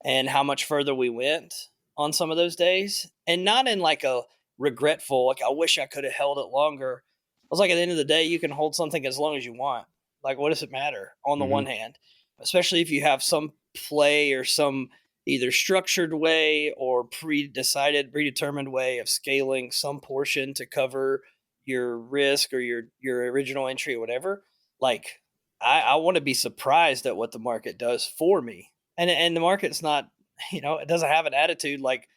and how much further we went on some of those days. And not in like a regretful, like I wish I could have held it longer. I was like, at the end of the day, you can hold something as long as you want. Like, what does it matter on the one hand, especially if you have some play or some either structured way or predetermined way of scaling some portion to cover your risk or your original entry or whatever. Like, I want to be surprised at what the market does for me. And the market's not, it doesn't have an attitude like,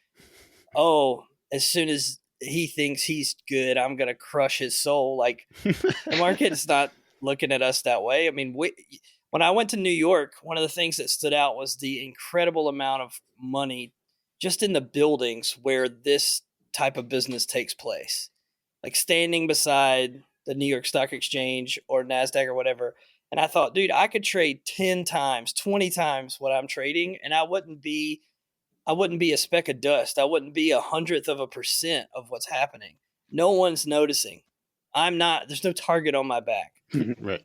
oh, as soon as he thinks he's good, I'm going to crush his soul. Like, the market is not looking at us that way. I mean, when I went to New York, one of the things that stood out was the incredible amount of money just in the buildings where this type of business takes place. Like standing beside the New York Stock Exchange or NASDAQ or whatever. And I thought, dude, I could trade 10 times, 20 times what I'm trading, and I wouldn't be a speck of dust. I wouldn't be 100% of what's happening. No one's noticing. There's no target on my back. Right.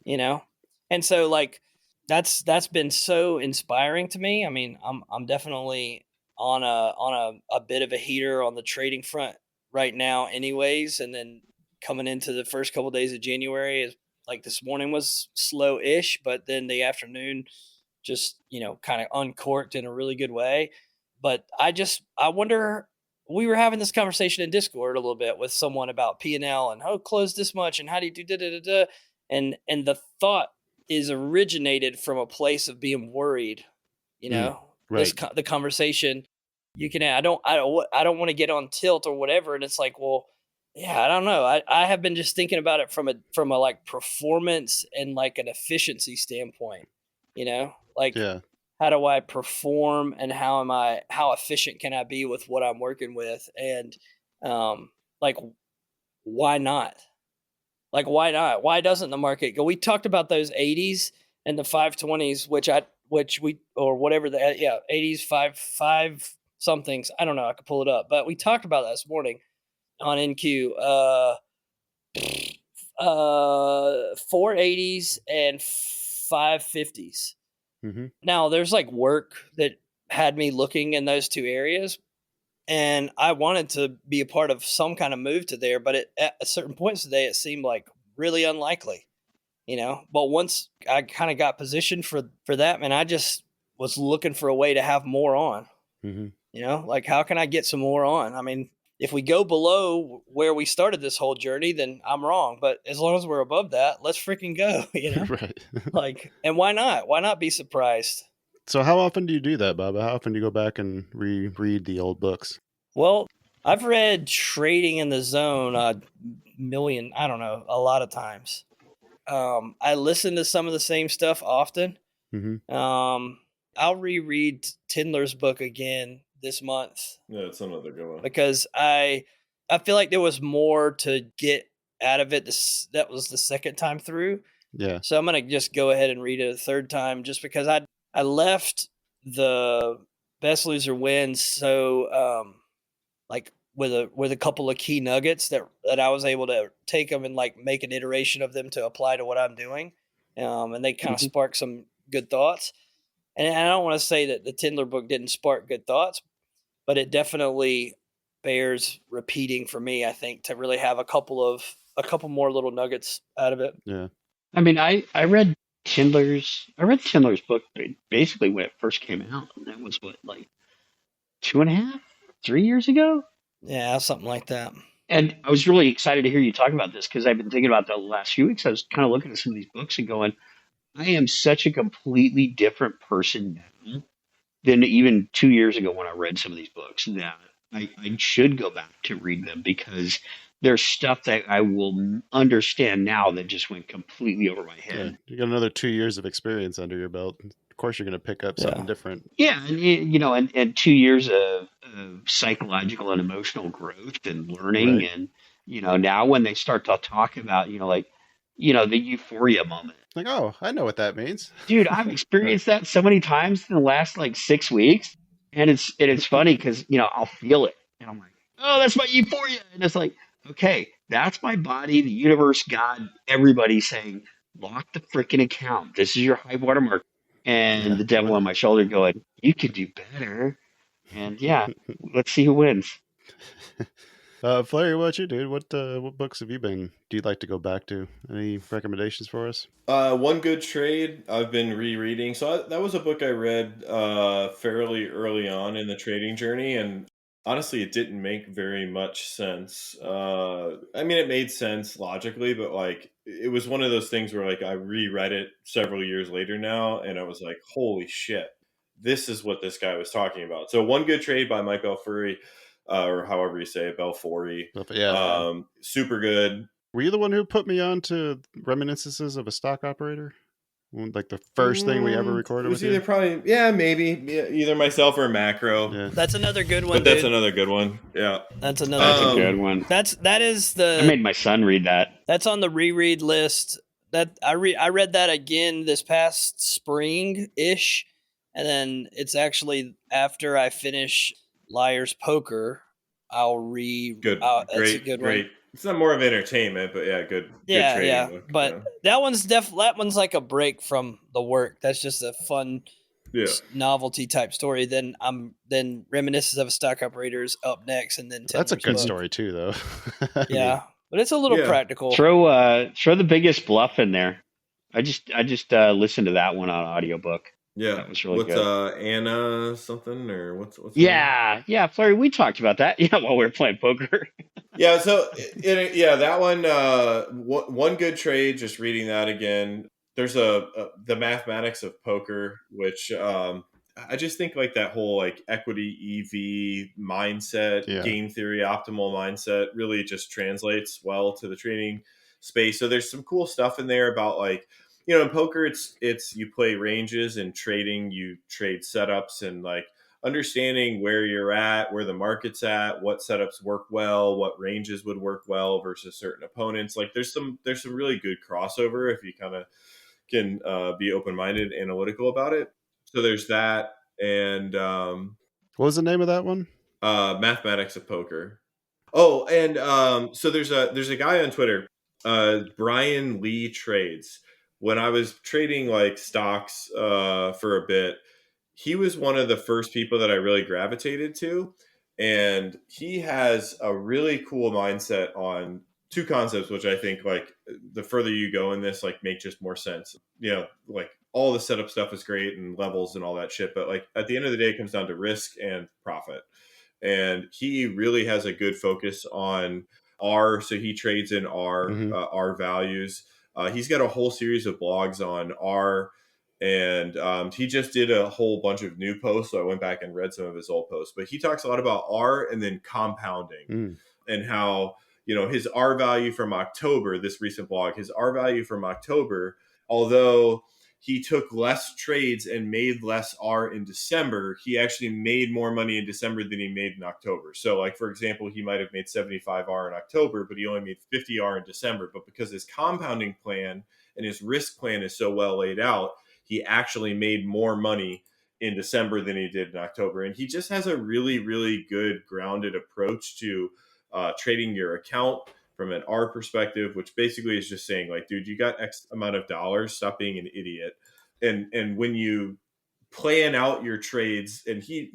And so like that's been so inspiring to me. I mean, I'm definitely on a bit of a heater on the trading front right now anyways, and then coming into the first couple of days of January is like this morning was slow-ish, but then the afternoon just, kind of uncorked in a really good way. But I wonder, we were having this conversation in Discord a little bit with someone about P&L and, close this much and how do you do da-da-da-da. And the thought is originated from a place of being worried, right. The conversation you can, I don't want to get on tilt or whatever. And it's like, well, yeah, I don't know. I have been just thinking about it from a like performance and like an efficiency standpoint, like, how do I perform and how efficient can I be with what I'm working with? And, like, why not? Like, why not? Why doesn't the market go? We talked about those 80s and the 520s, or whatever 80s, five somethings. I don't know. I could pull it up, but we talked about that this morning on NQ, 480s and 550s. Now there's like work that had me looking in those two areas, and I wanted to be a part of some kind of move to there, but at certain points today, it seemed like really unlikely, But once I kind of got positioned for that, man, I just was looking for a way to have more on. Like, how can I get some more on? I mean, if we go below where we started this whole journey, then I'm wrong. But as long as we're above that, let's freaking go, Right. Like, and why not? Why not be surprised? So how often do you do that, Baba? How often do you go back and reread the old books? Well, I've read Trading in the Zone a lot of times. I listen to some of the same stuff often. I'll reread Tindler's book again this month. Yeah, it's another good one. Because I feel like there was more to get out of it. That was the second time through. Yeah. So I'm going to just go ahead and read it a third time just because I left the Best Loser Wins so like with a couple of key nuggets that I was able to take them and like make an iteration of them to apply to what I'm doing. And they kind of spark some good thoughts. And I don't want to say that the Tindler book didn't spark good thoughts, but it definitely bears repeating for me, I think, to really have a couple more little nuggets out of it. Yeah. I mean, I read Tindler's book basically when it first came out, and that was like 2.5, 3 years ago. Yeah, something like that. And I was really excited to hear you talk about this because I've been thinking about the last few weeks. I was kind of looking at some of these books and going, I am such a completely different person now than even 2 years ago when I read some of these books, that I should go back to read them because there's stuff that I will understand now that just went completely over my head. Yeah. You got another 2 years of experience under your belt. Of course, you're going to pick up something different. Yeah, and and 2 years of psychological and emotional growth and learning, Right. and now when they start to talk about the euphoria moment. Like, oh, I know what that means. Dude, I've experienced that so many times in the last like 6 weeks, and it's funny because I'll feel it, and I'm like, oh, that's my euphoria, and it's like, okay, that's my body, the universe, God, everybody saying, lock the freaking account. This is your high watermark, and the devil on my shoulder going, you could do better, and let's see who wins. Fleri, what you do? What books have you been? Do you like to go back to? Any recommendations for us? One Good Trade I've been rereading. So that was a book I read fairly early on in the trading journey, and honestly, it didn't make very much sense. I mean, it made sense logically, but like it was one of those things where like I reread it several years later now, and I was like, holy shit, this is what this guy was talking about. So One Good Trade by Mike Belfiore. Or however you say it, Belfiore. Yeah. Super good. Were you the one who put me on to Reminiscences of a Stock Operator? Like the first thing we ever recorded it was with either you? probably, maybe. Either myself or Macro. Yeah. That's another good one, But that's dude. another good one. Yeah. That's another That's good a good one. That is I made my son read that. That's on the reread list. That I read that again this past spring-ish, and then it's actually after I finish Liar's Poker, I'll read. Good. That's great. a good great. one. It's not more of entertainment, but yeah, good. Yeah, good trading yeah. book. But that one's like a break from the work. That's just a fun novelty type story. Then Reminiscences of a Stock Operator's up next, and then That's a Tindler's good book. story too, though. Yeah, but it's a little practical. Throw the Biggest Bluff in there. I just listened to that one on audiobook. Yeah, that was really good. What's Anna something or what's? Yeah, Fleri, we talked about that. Yeah, while we were playing poker. Yeah, so that one. One Good Trade. Just reading that again. There's the Mathematics of Poker, which I just think like that whole like equity EV mindset, game theory, optimal mindset really just translates well to the trading space. So there's some cool stuff in there about like, in poker, it's you play ranges, and trading, you trade setups, and like understanding where you're at, where the market's at, what setups work well, what ranges would work well versus certain opponents. Like there's some really good crossover if you kind of can be open-minded, analytical about it. So there's that. And what was the name of that one? Mathematics of Poker. Oh, and so there's a guy on Twitter, Brian Lee Trades. When I was trading like stocks for a bit, he was one of the first people that I really gravitated to. And he has a really cool mindset on two concepts, which I think like the further you go in this, like make just more sense. Like all the setup stuff is great and levels and all that shit. But like at the end of the day, it comes down to risk and profit. And he really has a good focus on R. So he trades in R values. He's got a whole series of blogs on R. And he just did a whole bunch of new posts. So I went back and read some of his old posts. But he talks a lot about R and then compounding and how, his R value from October, this recent blog, his R value from October, although he took less trades and made less R in December, he actually made more money in December than he made in October. So like, for example, he might have made 75 R in October, but he only made 50 R in December. But because his compounding plan and his risk plan is so well laid out, he actually made more money in December than he did in October. And he just has a really, really good grounded approach to trading your account from an R perspective, which basically is just saying like, dude, you got X amount of dollars, stop being an idiot. And when you plan out your trades, and he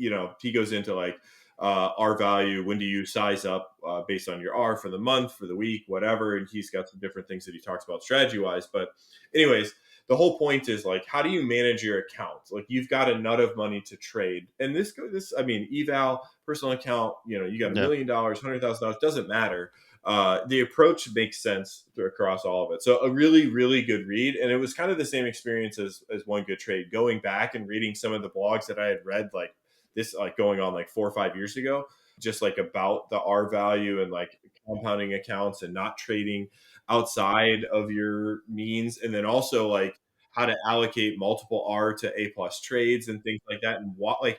goes into like R value, when do you size up based on your R for the month, for the week, whatever. And he's got some different things that he talks about strategy wise. But anyways, the whole point is like, how do you manage your accounts? Like you've got a nut of money to trade. And eval, personal account, you got $1 million, $100,000, doesn't matter. The approach makes sense across all of it. So a really, really good read. And it was kind of the same experience as One Good Trade, going back and reading some of the blogs that I had read like this, like going on like 4 or 5 years ago, just like about the R value and like compounding accounts and not trading outside of your means. And then also like how to allocate multiple R to A plus trades and things like that. And what, like,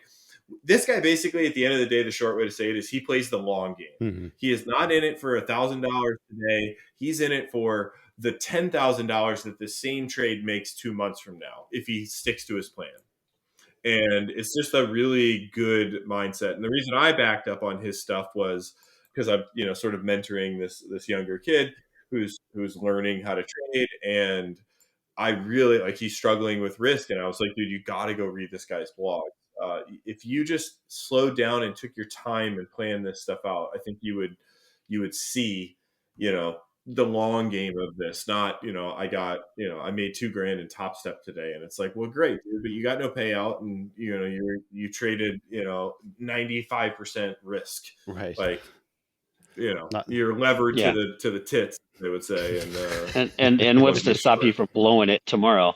this guy basically, at the end of the day, the short way to say it is he plays the long game. He is not in it for $1,000 today. He's in it for the $10,000 that the same trade makes 2 months from now if he sticks to his plan. And it's just a really good mindset. And the reason I backed up on his stuff was because I'm, sort of mentoring this younger kid who's learning how to trade, and I really like, he's struggling with risk. And I was like, dude, you got to go read this guy's blog. If you just slowed down and took your time and planned this stuff out, I think you would see, the long game of this. Not, I made $2,000 in Top Step today, and it's like, well, great, dude, but you got no payout, and you traded 95% risk, right? Like, you're levered to the tits, they would say, and what's to stop you from blowing it tomorrow?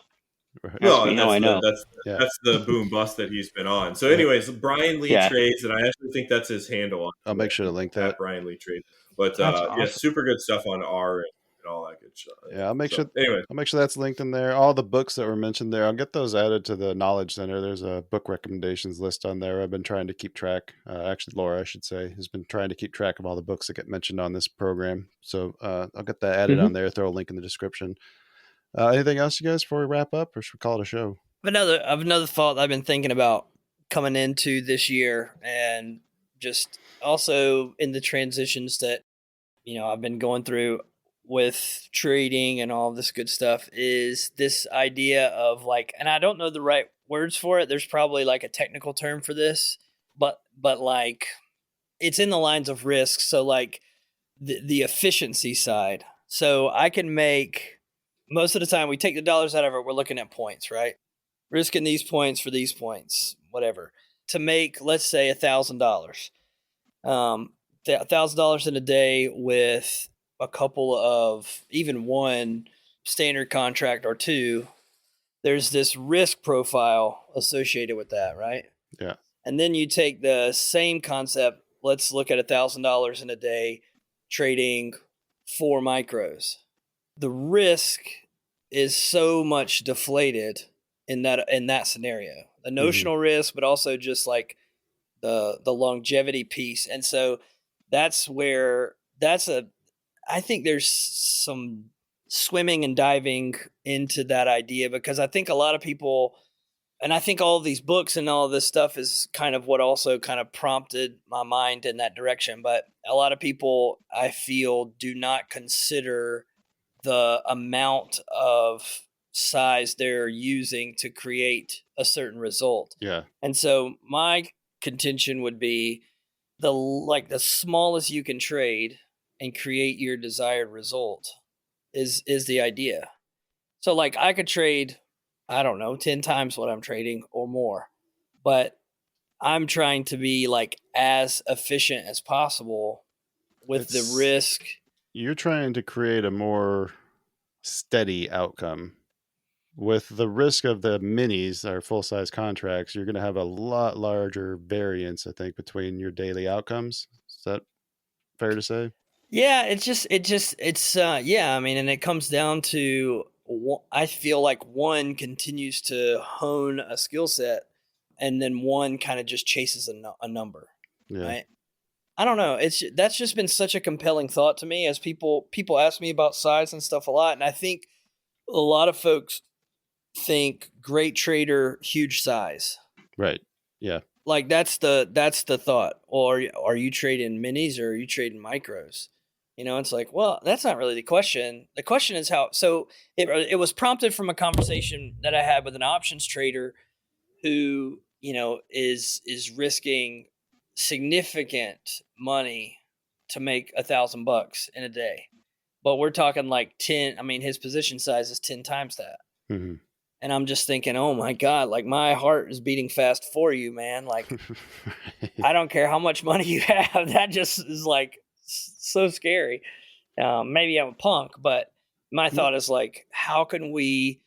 Right. Well, and that's the boom bust that he's been on. So, anyways, Brian Lee Trades, and I actually think that's his handle on. I'll make sure to link that. Brian Lee Trades, but awesome. super good stuff on R and all that good stuff. Yeah, I'll make sure. Anyway, I'll make sure that's linked in there. All the books that were mentioned there, I'll get those added to the Knowledge Center. There's a book recommendations list on there. I've been trying to keep track. Actually, Laura, I should say, has been trying to keep track of all the books that get mentioned on this program. So I'll get that added on there. Throw a link in the description. Anything else, you guys, before we wrap up, or should we call it a show? Another thought I've been thinking about coming into this year, and just also in the transitions that I've been going through with trading and all this good stuff, is this idea of like, and I don't know the right words for it. There's probably like a technical term for this, but like it's in the lines of risk. So like the efficiency side. So I can make, most of the time we take the dollars out of it, we're looking at points, right? Risking these points for these points, whatever. To make, let's say, $1,000. $1,000 in a day with a couple of, even one standard contract or two, there's this risk profile associated with that, right? Yeah. And then you take the same concept. Let's look at $1,000 in a day trading 4 micros. The risk is so much deflated in that scenario. The notional risk, but also just like the longevity piece. And so that's where I think there's some swimming and diving into that idea, because I think a lot of people, and I think all of these books and all of this stuff is kind of what also kind of prompted my mind in that direction. But a lot of people, I feel, do not consider the amount of size they're using to create a certain result. Yeah. And so my contention would be the smallest you can trade and create your desired result is the idea. So like I could trade, I don't know, 10 times what I'm trading or more, but I'm trying to be like as efficient as possible with the risk. You're trying to create a more steady outcome. With the risk of the minis, our full-size contracts, you're going to have a lot larger variance, I think, between your daily outcomes. Is that fair to say? Yeah, yeah, I mean, and it comes down to, I feel like one continues to hone a skill set and then one kind of just chases a number, Yeah. right? I don't know. That's just been such a compelling thought to me as people ask me about size and stuff a lot. And I think a lot of folks think great trader, huge size. Right. Yeah. Like that's the thought. Or are you trading minis or are you trading micros? You know, it's like, well, that's not really the question. The question is how. So it was prompted from a conversation that I had with an options trader who, you know, is risking significant money to make $1,000 in a day. But we're talking like 10. I mean, his position size is 10 times that. Mm-hmm. And I'm just thinking, oh my God, like my heart is beating fast for you, man. Like, I don't care how much money you have. That just is like so scary. Maybe I'm a punk, but my thought is like, how can we,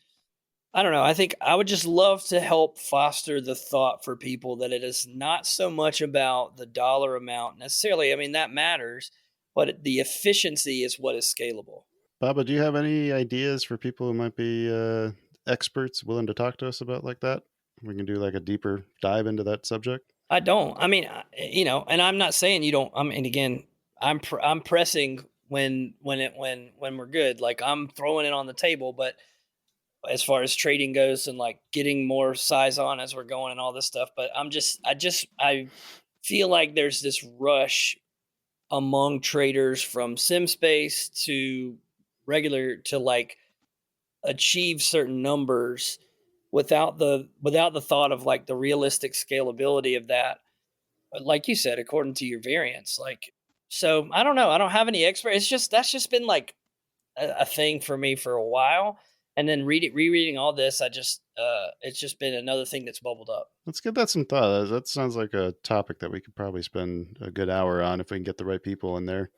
I don't know. I think I would just love to help foster the thought for people that it is not so much about the dollar amount necessarily. I mean, that matters, but the efficiency is what is scalable. Baba, do you have any ideas for people who might be experts willing to talk to us about like that? We can do like a deeper dive into that subject. I don't. I mean, you know, and I'm not saying you don't. I mean, again, I'm pressing when we're good. Like I'm throwing it on the table, but as far as trading goes and like getting more size on as we're going and all this stuff. But I feel like there's this rush among traders from sim space to regular to like achieve certain numbers without the thought of like the realistic scalability of that. But like you said, according to your variance, like, so I don't know. I don't have any expert. That's just been like a thing for me for a while. And then rereading all this, it's just been another thing that's bubbled up. Let's give that some thought. That sounds like a topic that we could probably spend a good hour on if we can get the right people in there.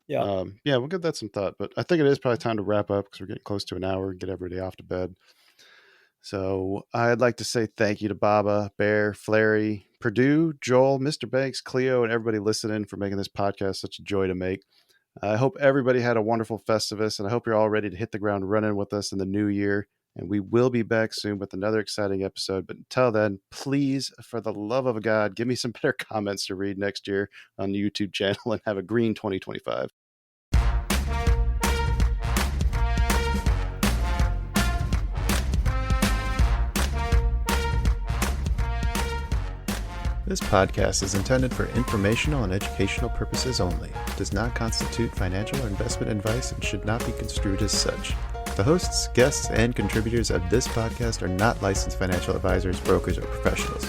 Yeah. Yeah, we'll give that some thought. But I think it is probably time to wrap up because we're getting close to an hour and get everybody off to bed. So I'd like to say thank you to Baba, Bear, Fleri, Purdue, Joel, Mr. Banks, Cleo, and everybody listening for making this podcast such a joy to make. I hope everybody had a wonderful Festivus, and I hope you're all ready to hit the ground running with us in the new year. And we will be back soon with another exciting episode. But until then, please, for the love of God, give me some better comments to read next year on the YouTube channel and have a green 2025. This podcast is intended for informational and educational purposes only. It does not constitute financial or investment advice and should not be construed as such. The hosts, guests, and contributors of this podcast are not licensed financial advisors, brokers, or professionals.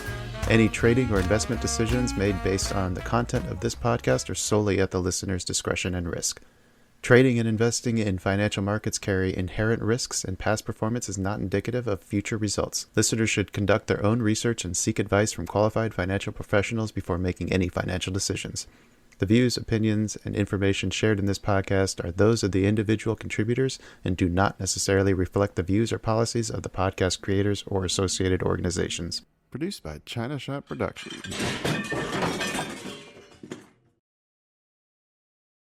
Any trading or investment decisions made based on the content of this podcast are solely at the listener's discretion and risk. Trading and investing in financial markets carry inherent risks, and past performance is not indicative of future results. Listeners should conduct their own research and seek advice from qualified financial professionals before making any financial decisions. The views, opinions, and information shared in this podcast are those of the individual contributors and do not necessarily reflect the views or policies of the podcast creators or associated organizations. Produced by China Shop Productions.